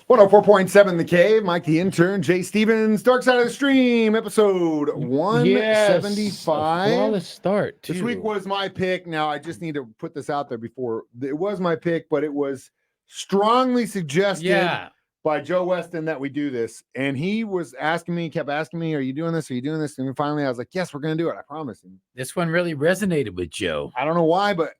104.7 The Cave, Mike the Intern, Jay Stevens, Dark Side of the Stream, episode 175. Yes, a flawless start, too. This week was my pick. Now, I just need to put this out there before. It was my pick, but it was strongly suggested by Joe Weston that we do this. And he was asking me, kept asking me, are you doing this? Are you doing this? And finally, I was like, yes, we're going to do it. I promise. And this one really resonated with Joe. I don't know why, but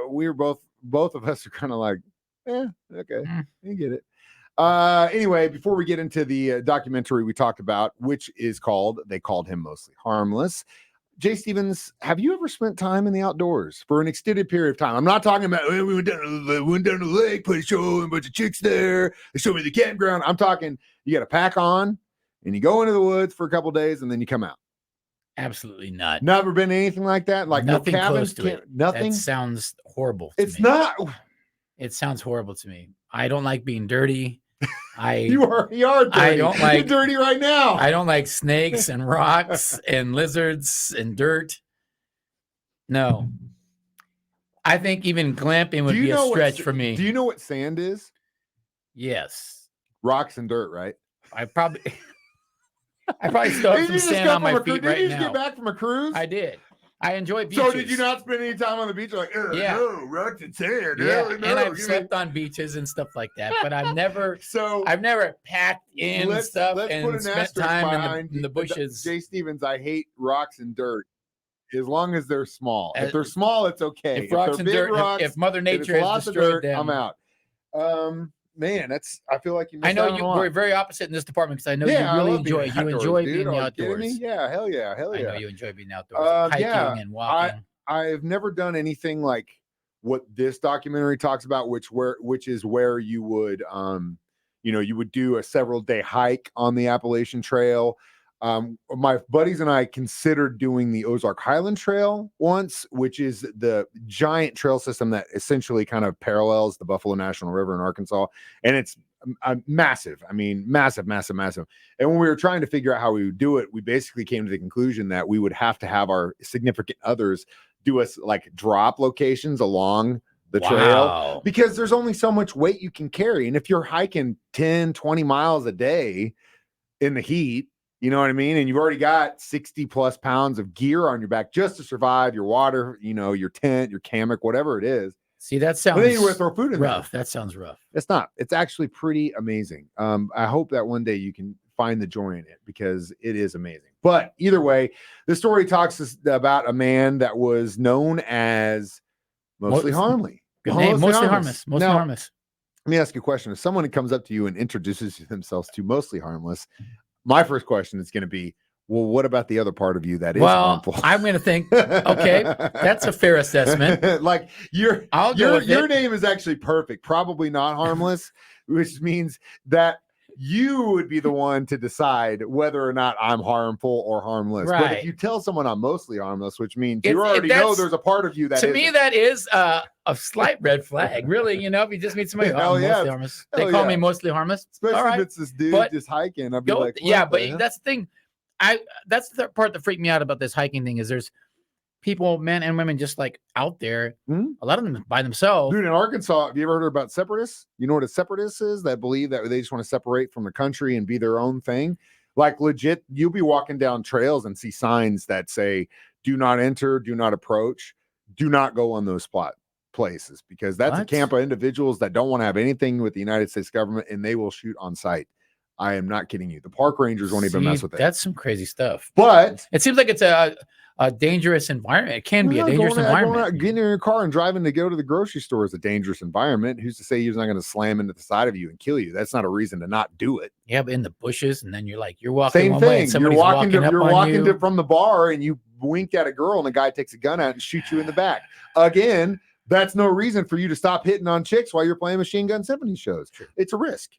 we were both of us are kind of like, okay, you get it. Anyway, before we get into the documentary we talked about, which is called, they called him Mostly Harmless. Jay Stevens, have you ever spent time in the outdoors for an extended period of time? I'm not talking about, we went down to the lake, put a show, and a bunch of chicks there. They showed me the campground. I'm talking, you got a pack on and you go into the woods for a couple days and then you come out. Absolutely not. Never been anything like that? Like nothing no cabins, close to it. Nothing? That sounds horrible to It's me. not. It sounds horrible to me. I don't like being dirty. You are dirty. I don't like. You're dirty right now. I don't like snakes and rocks and lizards and dirt. No, I think even glamping would be a stretch for me. Do you know what sand is? Yes, rocks and dirt, right? I probably still have some sand on my feet right now. Did you just get back from a cruise? I did. I enjoy beaches. So did you not spend any time on the beach? You're like, no, rocks and sand. Yeah, no, and I've slept on beaches and stuff like that, but I've never packed in stuff and spent time in the bushes. Jay Stevens, I hate rocks and dirt as long as they're small. If they're small, it's okay. If rocks and dirt, if Mother Nature has destroyed them, I'm out. Man, I feel like you missed I know we're very opposite in this department because I know you enjoy being outdoors. Yeah, hell yeah. I know you enjoy being outdoors, hiking and walking. I've never done anything like what this documentary talks about, which is where you would you would do a several day hike on the Appalachian Trail. My buddies and I considered doing the Ozark Highland Trail once, which is the giant trail system that essentially kind of parallels the Buffalo National River in Arkansas. And it's massive. I mean, massive. And when we were trying to figure out how we would do it, we basically came to the conclusion that we would have to have our significant others do us like drop locations along the trail, because there's only so much weight you can carry. And if you're hiking 10, 20 miles a day in the heat, you know what I mean? And you've already got 60 plus pounds of gear on your back just to survive, your water, your tent, your hammock, whatever it is. See, that sounds throw food in rough. There. That sounds rough. It's not. It's actually pretty amazing. I hope that one day you can find the joy in it because it is amazing. But either way, the story talks about a man that was known as Mostly Harmless. Good name, Mostly Harmless. Mostly Harmless. Let me ask you a question. If someone comes up to you and introduces themselves to Mostly Harmless, my first question is going to be, well, what about the other part of you that is harmful? I'm going to think, okay, that's a fair assessment. Like your name is actually perfect. Probably not harmless, which means that you would be the one to decide whether or not I'm harmful or harmless. Right. But if you tell someone I'm mostly harmless, which means you already know there's a part of you that to me that is a slight red flag. Really, if you just meet somebody, mostly harmless. They call me mostly harmless. Especially if it's this dude just hiking. I'd be like, but that's the thing. That's the part that freaked me out about this hiking thing is there's people, men and women, just like out there. A lot of them by themselves. Dude, in Arkansas, have you ever heard about separatists? You know what a separatist is? That believe that they just want to separate from the country and be their own thing. Like legit, you'll be walking down trails and see signs that say, do not enter, do not approach, do not go on those places, because that's a camp of individuals that don't want to have anything with the United States government, and they will shoot on sight. I am not kidding you. The park rangers won't even mess with it. That's some crazy stuff. But it seems like it's a dangerous environment. It can be a dangerous environment. Getting in your car and driving to go to the grocery store is a dangerous environment. Who's to say he's not going to slam into the side of you and kill you? That's not a reason to not do it. Yeah, but in the bushes, and then you're walking same one thing. way and You're walking you. from the bar and you wink at a girl and the guy takes a gun out and shoots you in the back. Again, that's no reason for you to stop hitting on chicks while you're playing Machine Gun Symphony shows. True. It's a risk.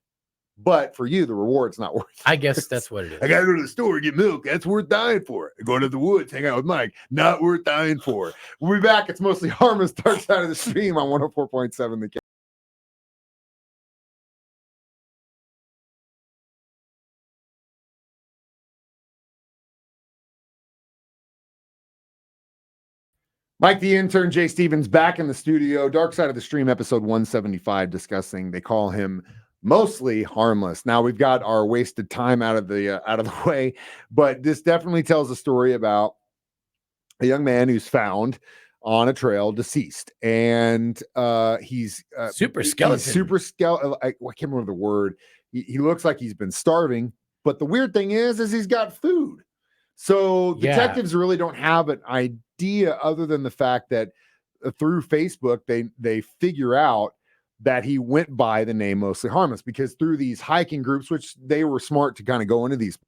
But for you, the reward's not worth it. I guess that's what it is. I got to go to the store, get milk. That's worth dying for. Going to the woods, hang out with Mike. Not worth dying for. We'll be back. It's Mostly Harmless, Dark Side of the Stream on 104.7 The Cave. Mike the Intern, Jay Stevens back in the studio. Dark Side of the Stream, episode 175, discussing, they call him mostly harmless. Now we've got our wasted time out of the way, but this definitely tells a story about a young man who's found on a trail deceased, and he's super skeleton. He's super skeleton. I can't remember the word. He looks like he's been starving, but the weird thing is he's got food. So detectives really don't have an idea other than the fact that through Facebook they figure out that he went by the name Mostly Harmless, because through these hiking groups, which they were smart to kind of go into these,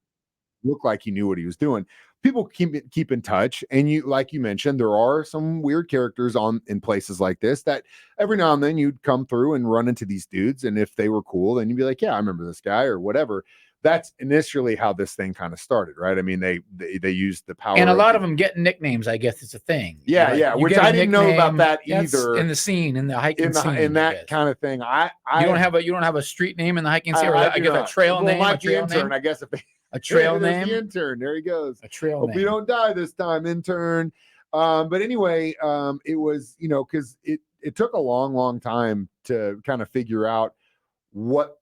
look like he knew what he was doing. People keep in touch, and you, like you mentioned, there are some weird characters in places like this that every now and then you'd come through and run into these dudes, and if they were cool, then you'd be like, yeah, I remember this guy or whatever. That's initially how this thing kind of started, right? I mean, they used the power, and a lot of them get nicknames. I guess it's a thing. Yeah, like, yeah. Which I didn't know about that either. In the scene, in the hiking scene, in that kind of thing. You don't have a street name in the hiking scene, or I guess a trail name. Like the intern, I guess. A trail name. The intern. There he goes. A trail name. Hope you don't die this time, intern. But anyway, it was, because it took a long time to kind of figure out what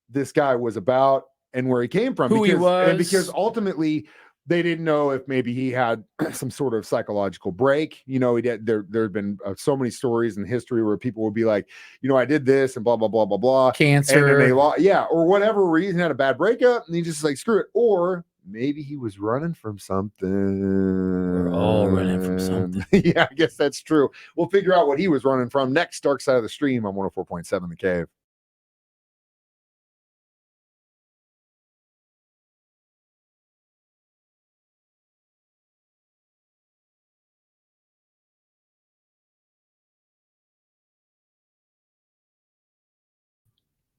this guy was about and where he came from, he was, and because ultimately they didn't know if maybe he had some sort of psychological break. There had been so many stories in history where people would be like, I did this and blah blah blah blah blah, cancer, and then or whatever reason, had a bad breakup, and he just like, screw it. Or maybe he was running from something. We're all running from something. Yeah, I guess that's true. We'll figure out what he was running from next. Dark Side of the Stream on 104.7 The Cave.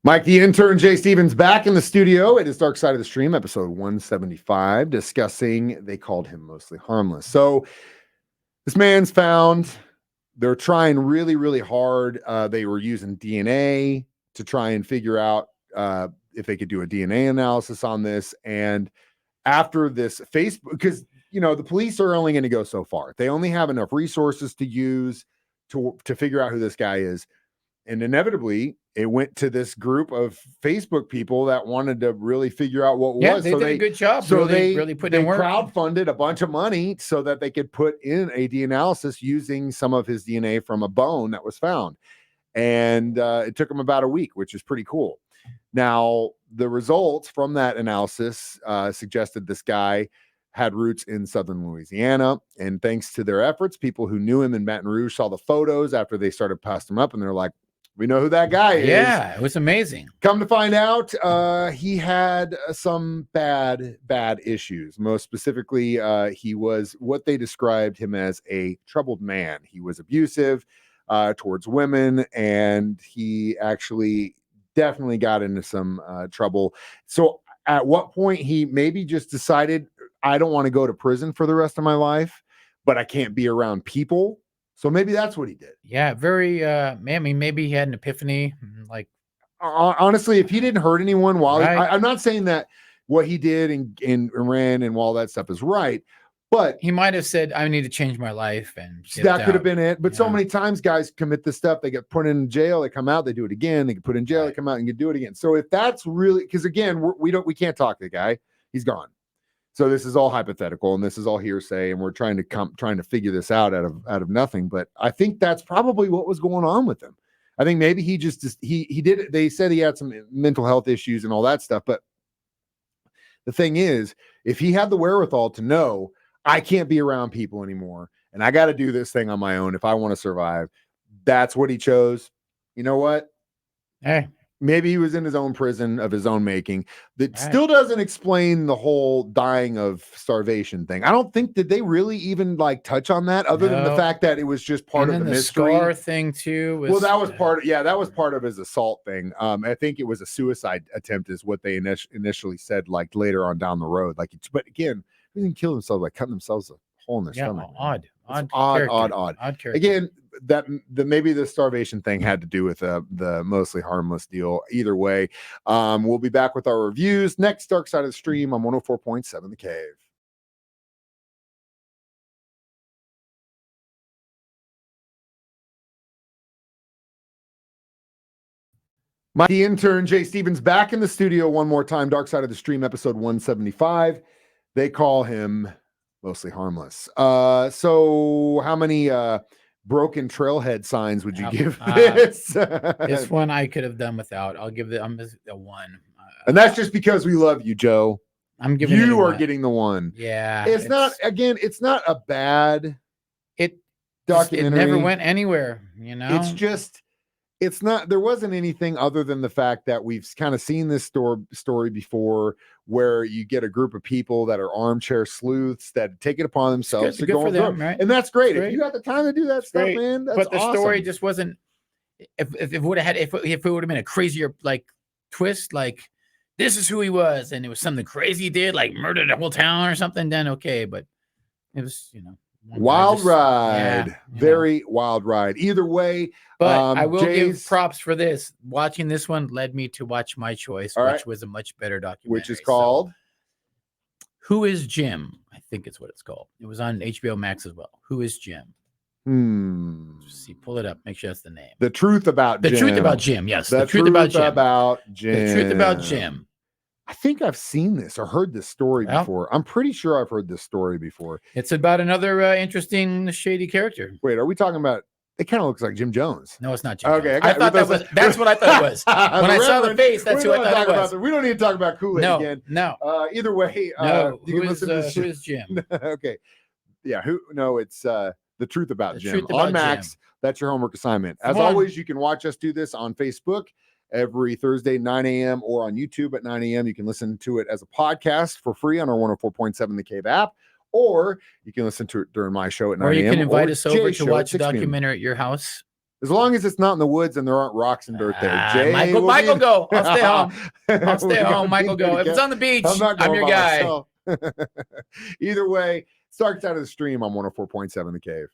Mike, the intern, Jay Stevens, back in the studio. It is Dark Side of the Stream, episode 175, discussing They Called Him Mostly Harmless. So this man's found. They're trying really, really hard. They were using DNA to try and figure out if they could do a DNA analysis on this. And after this Facebook, because, the police are only going to go so far. They only have enough resources to use to figure out who this guy is. And inevitably, it went to this group of Facebook people that wanted to really figure out what was. They did a good job. So they really put in work. Crowdfunded a bunch of money so that they could put in a DNA analysis using some of his DNA from a bone that was found. And it took them about a week, which is pretty cool. Now, the results from that analysis suggested this guy had roots in southern Louisiana. And thanks to their efforts, people who knew him in Baton Rouge saw the photos after they started passing them up, and they're like, we know who that guy is. Yeah, it was amazing. Come to find out, he had some bad issues. Most specifically, he was what they described him as a troubled man. He was abusive towards women, and he actually definitely got into some trouble. So at what point he maybe just decided, I don't want to go to prison for the rest of my life, but I can't be around people. So maybe that's what he did. Yeah, very. Maybe he had an epiphany. Like, honestly, if he didn't hurt anyone while I'm not saying that what he did in Iran and all that stuff is right, but he might have said, "I need to change my life," and that could have been it. But so many times, guys commit this stuff. They get put in jail. They come out. They do it again. They get put in jail. They come out and do it again. So if that's really, because again, we can't talk to the guy. He's gone. So this is all hypothetical, and this is all hearsay, and we're trying to figure this out out of nothing. But I think that's probably what was going on with him. I think maybe he did it. They said he had some mental health issues and all that stuff. But the thing is, if he had the wherewithal to know, I can't be around people anymore, and I got to do this thing on my own if I want to survive, that's what he chose. You know what? Hey. Maybe he was in his own prison of his own making. That still doesn't explain the whole dying of starvation thing. I don't think that they really even touch on that, other than the fact that it was just part of the mystery. Scar thing too. That was part of his assault thing. I think it was a suicide attempt, is what they initially said. Later on down the road, but again, they didn't kill themselves by cutting themselves a hole in their stomach. Odd. Odd. Again, that maybe the starvation thing had to do with the Mostly Harmless deal. Either way, we'll be back with our reviews next. Dark Side of the Stream on 104.7 The Cave. The intern, Jay Stevens, back in the studio one more time. Dark Side of the Stream, episode 175. They call him mostly Harmless. So how many broken trailhead signs would you give this? This one I could have done without. I'll give I'm a 1. And that's just because we love you, Joe. I'm giving you are getting the 1. Yeah. It's not a bad documentary. It never went anywhere, you know. It's not, there wasn't anything other than the fact that we've kind of seen this story before, where you get a group of people that are armchair sleuths that take it upon themselves to go through, right? And that's great. If you got the time to do that stuff, man, that's but the awesome. Story just wasn't. If it would have had, if it would have been a crazier like twist, like this is who he was, and it was something crazy he did, like murdered a whole town or something, then okay. But it was, wild ride. Very wild ride. Either way. But I will give props for this. Watching this one led me to watch my choice, which was a much better documentary. Which is called Who is Jim? I think it's what it's called. It was on HBO Max as well. Who is Jim? See, pull it up. Make sure that's the name. The Truth About Jim. The Truth About Jim. Yes. The Truth About Jim. The Truth About Jim. I think I've seen this or heard this story before. I'm pretty sure I've heard this story before. It's about another interesting, shady character. Wait, are we talking about? It kind of looks like Jim Jones. No, it's not Jim Jones. I thought that's what I thought it was. When I saw the face, that's who I thought it was. We don't need to talk about Kool-Aid again. No. Either way, who is Jim? Okay. Yeah. It's The Truth About Jim on Max. Jim. That's your homework assignment. As always, you can watch us do this on Facebook every Thursday, 9 a.m. or on YouTube at 9 a.m. You can listen to it as a podcast for free on our 104.7 The Cave app. Or you can listen to it during my show at 9 a.m. Or you can invite us over to watch a documentary at your house. As long as it's not in the woods and there aren't rocks and dirt there. Jay, Michael, go. I'll stay home. I'll stay home. Michael, go. If it's on the beach, I'm your guy. Either way, Dark Side of the Stream on 104.7 The Cave.